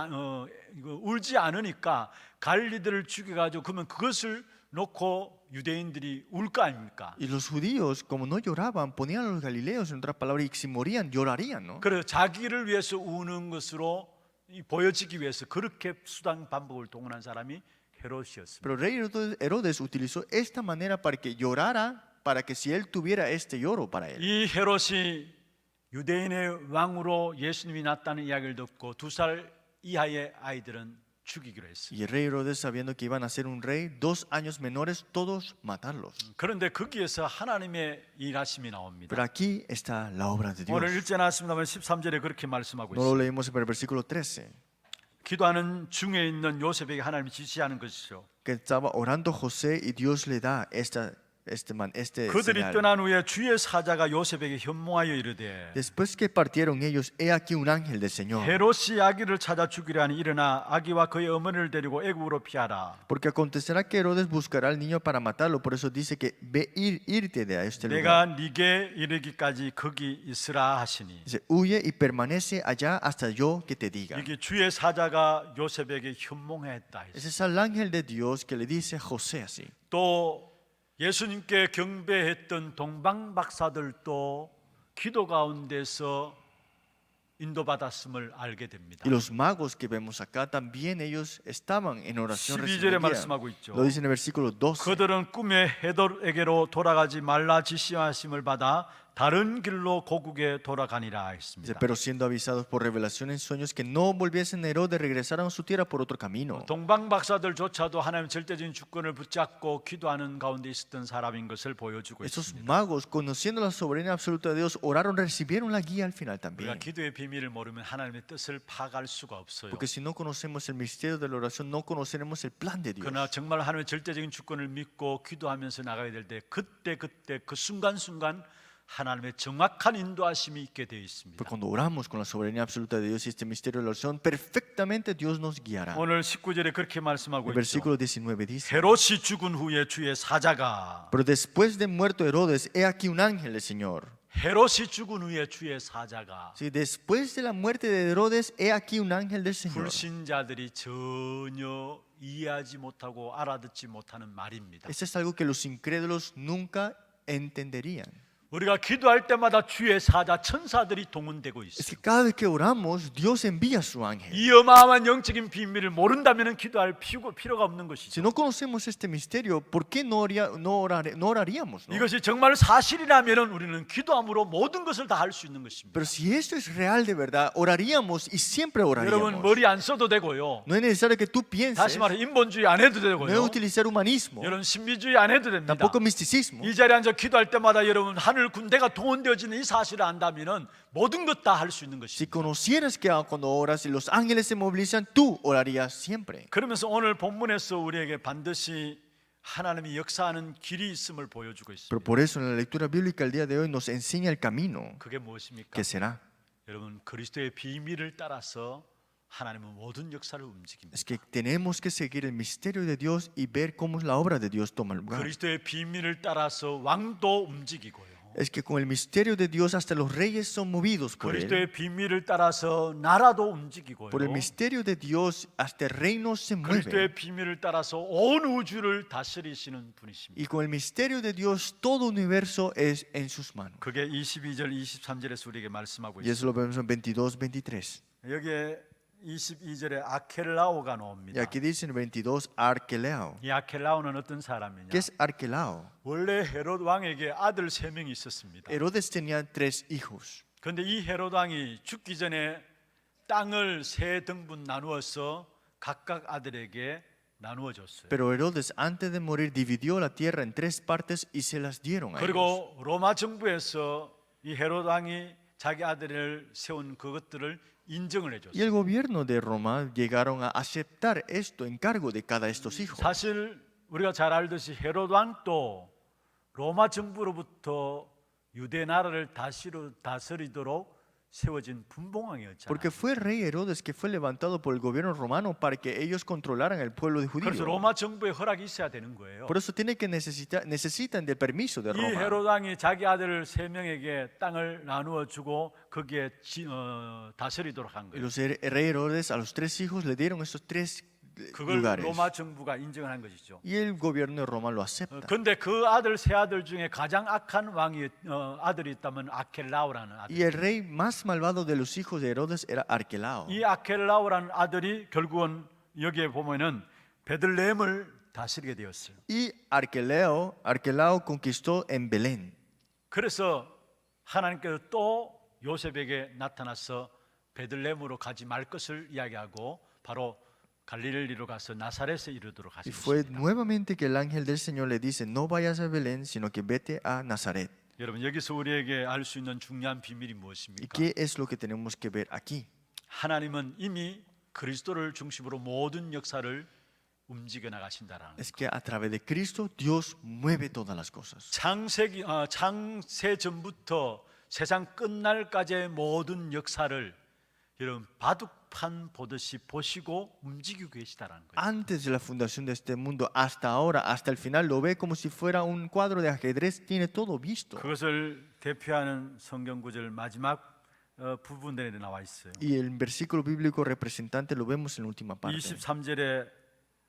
울지 않으니까 갈리들을 죽여가지고 그러면 그것을 놓고 유대인들이 울 거 아닙니까? Y los judíos, como no lloraban, ponían a los galileos, en otras palabras, y si morían, llorarían, ¿no? 그래서 자기를 위해서 우는 것으로 보여지기 위해서 그렇게 수단 방법을 동원한 사람이 헤롯이었습니다. Pero el rey Herodes utilizó esta manera para que llorara, para que si él tuviera este lloro para él. 이 헤롯이 유대인의 왕으로 예수님이 났다는 이야기를 듣고 2살 이하의 아이들은 죽이기로 했어요. Y el rey Herodes, sabiendo que iban a ser un rey, 2 años menores, todos matarlos. 그런데 거기에서 하나님의 일하심이 나옵니다. Pero aquí está la obra de Dios. 오늘 읽지 않았습니다만 13절에 그렇게 말씀하고 No lo 있어요. leímos en el versículo 13. 기도하는 중에 있는 요셉에게 하나님이 지시하는 것이죠. Que estaba orando José y Dios le da este 그들이 señal. 떠난 후에 주의 사자가 요셉에게 현몽하여 이르되 Después que partieron ellos, he aquí un ángel del Señor. 헤롯이 아기를 찾아 죽이려 하니 일어나 아기와 그의 어머니를 데리고 애굽으로 피하라. Porque acontecerá que Herodes buscará al niño para matarlo. Por eso dice que ve irte de este 내가 lugar. 네게 이르기까지 거기 있으라 하시니. Dice, huye y permanece allá hasta yo que te diga. 이게 주의 사자가 요셉에게 현몽했다. Ese es el ángel de Dios que le dice a José así. 또 예수님께 경배했던 동방 박사들도 기도 가운데서 인도받았음을 알게 됩니다. Y los magos que vemos acá también ellos estaban en oración 12절에 recibiendo guía. 말씀하고 있죠. Lo dice en el versículo 12. 그들은 꿈에 헤롯에게로 돌아가지 말라 지시하심을 받아 다른 길로 고국에 돌아가니라 Dice, 했습니다. pero siendo avisados por revelación en sueños que no volviesen a Herodes, regresaron a su tierra por otro camino. 동방 박사들조차도 하나님 절대적인 주권을 붙잡고 기도하는 가운데 있었던 사람인 것을 보여주고 Esos 있습니다. magos, conociendo la soberanía absoluta de Dios, oraron, recibieron la guía al final 우리가 también. 기도의 비밀을 모르면 하나님의 뜻을 파악할 수가 없어요. Porque si no conocemos el misterio de la oración, no conoceremos el plan de Dios. 그러나 정말 하나님의 절대적인 주권을 믿고 기도하면서 나가야 될 때 그때 그 순간순간 하나님의 정확한 인도하심이 있게 되어 있습니다. Pero cuando oramos con la soberanía absoluta de Dios y este misterio de la oración, perfectamente Dios nos guiará. 오늘 19절에 그렇게 El 말씀하고 있죠. versículo 19 dice, 헤롯이 죽은 후에 주의 사자가 pero después de muerto Herodes, he aquí un ángel del Señor. 헤롯이 죽은 후에 주의 사자가 Sí, después de la muerte de Herodes, he aquí un ángel del Señor. 불신자들이 전혀 이해하지 못하고 알아듣지 못하는 말입니다. Eso es algo que los incrédulos nunca entenderían. 우리가 기도할 때마다 주의 사자 천사들이 동원되고 Es 있어요. que cada vez que oramos, Dios envía a su ángel. 이 어마어마한 영적인 비밀을 모른다면 기도할 필요가 없는 Si 것이죠. no conocemos este misterio, ¿por qué no oraríamos? ¿No? 이것이 정말 사실이라면 우리는 기도함으로 모든 것을 다 할 수 있는 것입니다. Pero si esto es real de verdad, oraríamos y siempre 여러분 oraríamos. 머리 안 써도 되고요. No es necesario que tú pienses, 다시 말해 인본주의 안 해도 no es 되고요. utilizar humanismo, 여러분 신비주의 안 해도 됩니다. tampoco misticismo. 이 자리에 앉아 기도할 때마다 여러분 하늘 군대가 동원되어지는 이 사실을 안다면은 모든 것 다 할 수 있는 Si 것입니다. conocieras que cuando oras y los ángeles se movilizan, tú orarías siempre. 그러면서 오늘 본문에서 우리에게 반드시 하나님이 역사하는 길이 있음을 보여주고 Pero 있습니다. por eso en la lectura bíblica el día de hoy nos enseña el camino. 그게 무엇입니까? ¿Qué será? 여러분 그리스도의 비밀을 따라서 하나님은 모든 역사를 움직입니다. Es que tenemos que seguir el misterio de Dios y ver cómo la obra de Dios toma lugar. 그리스도의 비밀을 따라서 왕도 움직이고요. Es que con el misterio de Dios hasta los reyes son movidos por él. 그리스도의 비밀을 따라서 나라도 움직이고요. Por el misterio de Dios hasta el reino se mueve. 그리스도의 비밀을 따라서 온 우주를 다스리시는 분이십니다. Y con el misterio de Dios todo universo es en sus manos. 그게 22절, 23절에서 우리에게 말씀하고 Y eso 있습니다. lo vemos en 22, 23. 여기에 22절에 아켈라오가 Y 나옵니다. aquí dice en 22, Arquelao. 이 아켈라오는 어떤 사람이냐? ¿Qué es Arquelao? 원래 헤롯 왕에게 아들 3명이 있었습니다. Herodes tenía 3 hijos. 그런데 이 헤롯 왕이 죽기 전에 땅을 3등분 나누어서 각각 아들에게 나누어 줬어요. Pero Herodes antes de morir dividió la tierra en 3 partes y se las dieron a ellos. 그리고 로마 정부에서 이 헤롯 왕이 자기 아들을 세운 그것들을 인정을 Y 해줬어요. el gobierno de Roma llegaron a aceptar esto en cargo de cada de estos hijos. 사실 우리가 잘 알듯이 헤롯 왕도 로마 정부로부터 유대 나라를 다스리도록 세워진 분봉왕이었잖아요. Porque fue el rey Herodes que fue levantado por el gobierno romano para que ellos controlaran el pueblo de 그래서 judíos. 로마 정부의 허락이 있어야 되는 거예요. Por eso tiene que necesitan del permiso de 이 Roma. 헤롯 왕이 자기 아들 3명에게 땅을 나누어 주고 거기에 다스리도록 한 Y 거예요. el rey Herodes a los 3 hijos le dieron esos 3 그걸 lugares. 로마 정부가 인정한 것이죠. Y el gobierno de Roma lo acepta. 그런데 그 아들 세 아들 중에 가장 악한 왕이 아들이 있다면 아켈라오라는 아들. Y el rey más malvado de los hijos de Herodes era Arquelao. 이 아켈라오라는 아들이 결국은 여기에 보면은 베들레헴을 다스리게 되었어요. Y Arquelao conquistó en Belén. 그래서 하나님께서 또 요셉에게 나타나서 베들레헴으로 가지 말 것을 이야기하고 바로 갈릴리로 가서 나사렛에 이르도록 Y fue 하셨습니다. nuevamente que el ángel del Señor le dice, no vayas a Belén, sino que vete a Nazaret. 여러분 여기서 우리에게 알 수 있는 중요한 비밀이 ¿Y 무엇입니까? qué es lo que tenemos que ver aquí? 하나님은 이미 그리스도를 중심으로 모든 역사를 움직여 나가신다라는 Es que a través de Cristo Dios mueve todas las cosas. 창세 전부터 세상 끝날까지의 모든 역사를 여러분 바둑판 보듯이 보시고 움직이고 계시다라는 거예요. Antes de la fundación de este mundo hasta ahora, hasta el final, lo ve como si fuera un cuadro de ajedrez, tiene todo visto. 그것을 대표하는 성경 구절 마지막 부분들에 나와 있어요. Y el versículo bíblico representante lo vemos en la última parte. 23절에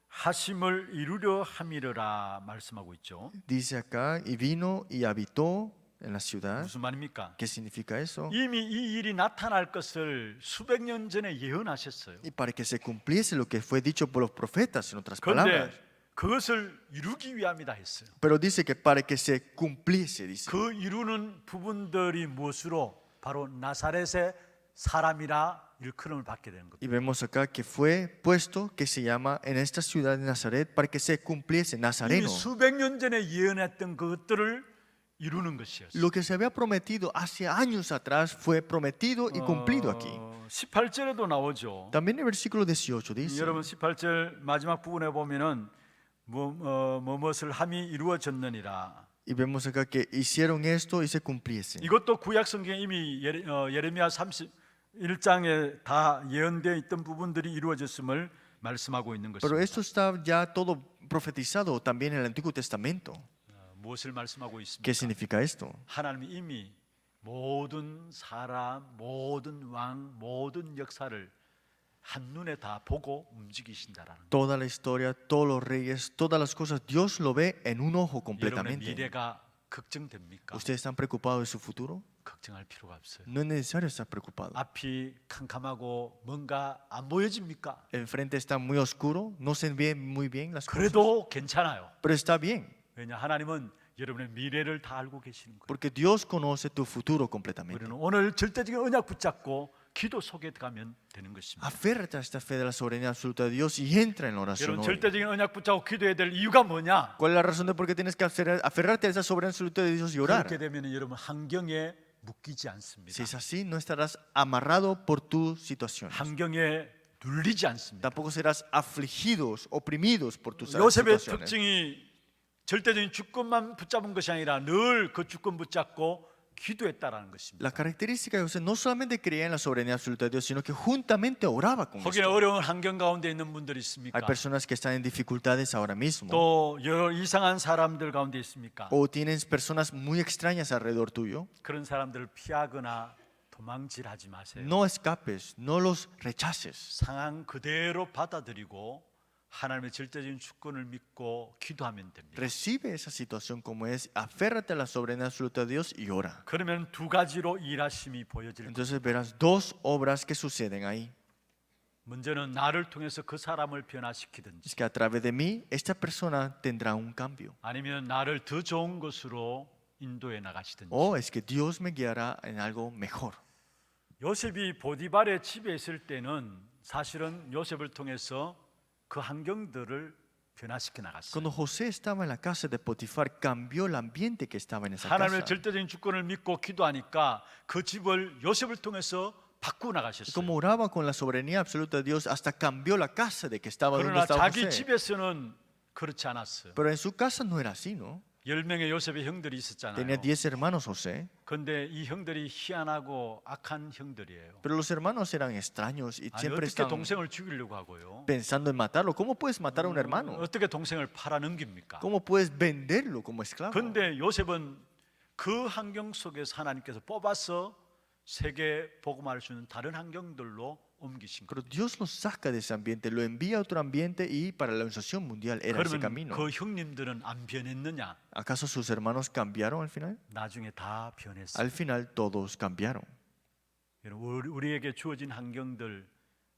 하심을 이루려 함이르라 말씀하고 있죠. Dice acá, y vino y habitó en la ciudad. 무슨 말입니까? ¿Qué significa eso? 이미 이 일이 나타날 것을 수백 년 전에 예언하셨어요. Y para que se cumpliese lo que fue dicho por los profetas, en otras 그런데 palabras. 그것을 이루기 위함이다 했어요. Pero dice que para que se cumpliese, dice. 그 이루는 부분들이 무엇으로 바로 나사렛의 사람이라 일컬음을 받게 되는 겁니다. Y vemos acá que fue puesto que se llama en esta ciudad de Nazaret para que se cumpliese 이미 Nazareno. 수백 년 전에 예언했던 그것들을 이루는 것이었어요. Lo que se había prometido hace años atrás fue prometido y cumplido aquí. 18절에도 나오죠. También el versículo 18 dice, 여러분 18절 마지막 부분에 보면은 무엇을 함이 이루어졌느니라. y vemos acá que hicieron esto y se cumpliese. 이것도 구약 성경에 이미 예레미야 31장에 다 예언되어 있던 부분들이 이루어졌음을 말씀하고 있는 Pero 것입니다. esto está ya todo profetizado también en el Antiguo Testamento. 무엇을 말씀하고 ¿Qué 있습니까? significa esto? 하나님이 이미 모든 사람, 모든 왕, 모든 역사를 한눈에 다 보고 움직이신다라는 거예요. Toda la historia, todos los reyes, todas las cosas, Dios lo ve en un ojo 여러분의 completamente. 미래가 걱정됩니까? ¿Ustedes están preocupados de su futuro? 걱정할 필요가 없어요. No es necesario estar preocupado. 앞이 캄캄하고 뭔가 안 보여집니까? Enfrente está muy oscuro, no se ve muy bien las cosas, 그래도 괜찮아요. pero está bien, 왜냐 하나님은 여러분의 미래를 다 알고 계시는 거예요. porque Dios conoce tu futuro completamente. 우리는 오늘 절대적인 언약 붙잡고 기도 속에 들어가면 되는 것입니다. Aférrate a esta fe de la soberanía absoluta de Dios y entra en la oración 여러분 hoy. 절대적인 언약 붙잡고 기도해야 될 이유가 뭐냐? ¿Cuál es la razón de por qué tienes que aferrarte a esa soberanía absoluta de Dios y orar? 그렇게 되면 여러분 환경에 묶이지 않습니다. Si es así, no estarás amarrado por tus situaciones. 환경에 눌리지 않습니다. Tampoco serás afligidos, oprimidos por tus 요셉의 situaciones. 특징이 절대적인 주권만 붙잡은 것이 아니라 늘 그 주권 붙잡고 기도했다라는 것입니다. La característica de José no solamente creía en la soberanía absoluta de Dios, sino que juntamente oraba con 거기에 esto. 어려운 환경 가운데 있는 분들이 있습니까? Hay personas que están en dificultades ahora mismo. 또 여러 이상한 사람들 가운데 있습니까? O tienes personas muy extrañas alrededor tuyo. 그런 사람들을 피하거나 도망질하지 마세요. No escapes, no los rechaces. 상황 그대로 받아들이고 하나님의 절대적인 주권을 믿고 기도하면 됩니다. Recibe esa situación como es, aférrate a la soberanía absoluta de Dios y ora. 그러면 두 가지로 일하심이 보여질 겁니다. Entonces verás dos obras que suceden ahí. 먼저는 나를 통해서 그 사람을 변화시키든지 Es que a través de mí, esta persona tendrá un cambio. 아니면 나를 더 좋은 것으로 인도해 나가시든지. O es que Dios me guiará en algo mejor. 요셉이 보디발의 집에 있을 때는 사실은 요셉을 통해서 그 환경들을 변화시켜 나갔어요. Cuando José estaba en la casa de Potifar, cambió el ambiente que estaba en esa 하나님의 casa. 절대적인 주권을 믿고 기도하니까 그 집을 요셉을 통해서 바꾸어 나가셨어요. Como oraba con la soberanía absoluta de Dios, hasta cambió la casa de que estaba donde 그러나 estaba 자기 José. 집에서는 그렇지 않았어요. Pero en su casa no era así, ¿no? 10명의 요셉의 형들이 있었잖아요. Tenía 10 hermanos José, 그런데 이 형들이 희한하고 악한 형들이에요. pero los hermanos eran extraños y 아니, siempre 어떻게 estaban 동생을 죽이려고 하고요? pensando en matarlo. ¿Cómo puedes matar a un hermano? 어떻게 동생을 팔아넘깁니까? ¿Cómo puedes venderlo como esclavo? 그런데 요셉은 그 환경 속에서 하나님께서 뽑아서 세계 복음할 수 있는 다른 환경들로 옮기신 Pero 거예요. Dios lo saca de ese ambiente, lo envía a otro ambiente y para la organización mundial era ese 그러면 camino. 그 형님들은 안 변했느냐? ¿Acaso sus hermanos cambiaron al final? 나중에 다 변했어요. Al final todos cambiaron. 여러분, 우리에게 주어진 환경들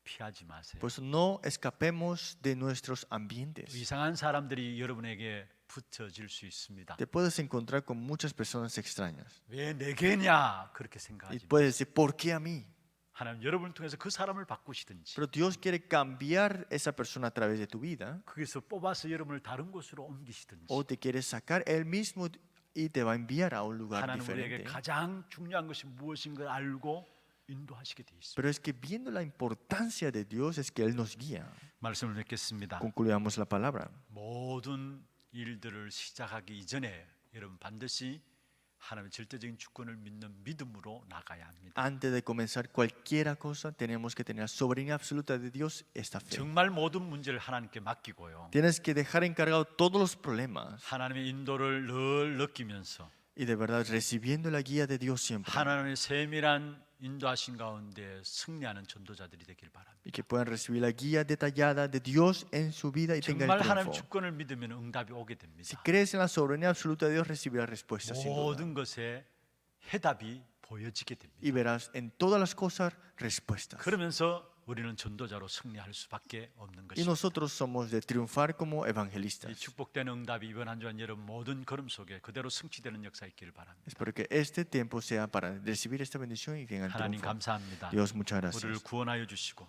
피하지 마세요. Por eso no escapemos de nuestros ambientes. 이상한 사람들이 여러분에게 붙어질 수 있습니다. Te puedes encontrar con muchas personas extrañas 왜 내게냐 그렇게 y 생각하지 마. puedes decir, ¿por qué a mí? 하나님 여러분을 통해서 그 사람을 바꾸시든지 Pero Dios quiere cambiar esa persona a través de tu vida 거기서 뽑아서 여러분을 다른 곳으로 옮기시든지 o te quiere sacar Él mismo y te va a enviar a un lugar 하나님 우리에게 diferente. 가장 중요한 것이 무엇인 걸 알고 인도하시게 돼 있습니다. Pero es que viendo la importancia de Dios es que Él nos guía. 말씀을 맺겠습니다. Concluyamos la palabra. 모든 일들을 시작하기 이전에 여러분 반드시 하나님의 절대적인 주권을 믿는 믿음으로 나가야 합니다. Antes de comenzar cualquier cosa, tenemos que tener la soberanía absoluta de Dios, esta fe. 정말 모든 문제를 하나님께 맡기고요. Tienes que dejar encargado todos los problemas 하나님의 인도를 늘 느끼면서 y de verdad recibiendo la guía de Dios siempre. 하나님의 세밀한 인도하신 가운데 승리하는 전도자들이 되길 바랍니다. Y que puedan recibir la guía detallada de Dios en su vida y tengan el 정말 하나님 triunfo. 주권을 믿으면 응답이 오게 Si 됩니다. crees en la soberanía absoluta de Dios, recibirás respuesta sin duda. 모든 것에 해답이 보여지게 됩니다. Y verás en todas las cosas respuestas. 그러면서 우리는 전도자로 승리할 수밖에 없는 Y 것입니다. nosotros somos de triunfar como 이 evangelistas. 축복된 응답이 이번 한 주간 여러분 모든 걸음 속에 그대로 성취되는 역사 있기를 바랍니다. Espero que este tiempo sea para recibir esta bendición y tengan 하나님 triunfo. 감사합니다. Dios, muchas 우리를 gracias. 구원하여 주시고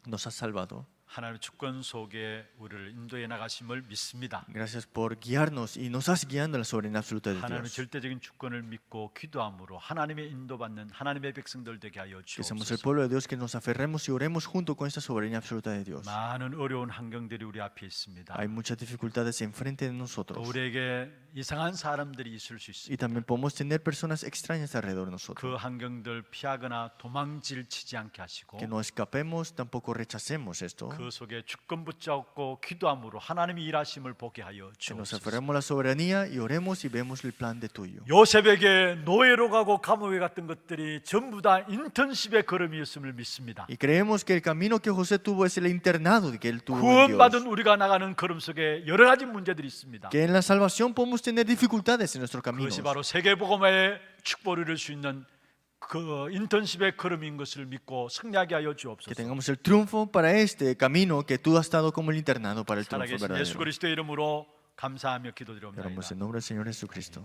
Nos has salvado. 하나님의 주권 속에 우리를 인도해 나가심을 믿습니다. Gracias por guiarnos y nos has guiando en la soberanía absoluta de 하나님의 Dios. 절대적인 주권을 믿고 기도함으로 하나님의 인도받는 하나님의 백성들 되게 하여 Que somos el 주옵소서. pueblo de Dios, que nos aferremos y oremos junto con esta soberanía absoluta de Dios. 많은 어려운 환경들이 우리 앞에 있습니다. Hay muchas dificultades enfrente de 또 nosotros. 우리에게 이상한 사람들이 있을 수 Y 있습니다. también podemos tener personas extrañas alrededor de nosotros. 그 환경들 피하거나 도망질 치지 않게 하시고 Que no escapemos, tampoco rechacemos esto. 그 속에 주권 붙잡고 기도함으로 하나님의 일하심을 보게 하여 Que nos 주옵소서. aferremos a la soberanía y oremos y vemos el plan de tuyo. 요셉에게 노예로 가고 감옥에 갔던 것들이 전부 다 인턴십의 걸음이었음을 믿습니다. Y creemos que el camino que José tuvo es el internado que él tuvo en 구원받은 Dios. 우리가 나가는 걸음 속에 여러 가지 문제들이 있습니다. Que en la salvación podemos tener dificultades en nuestro camino. 그것이 바로 세계복음화의 축복을 이룰 수 있는 그 인턴십의 걸음인 것을 믿고 승리하게 하여 Que 주옵소서. tengamos el triunfo para este camino que tú has dado como el internado para el triunfo 살아계신 예수 verdadero. 그리스도의 이름으로 감사하며 기도드립니다. Oramos en nombre del Señor Jesucristo.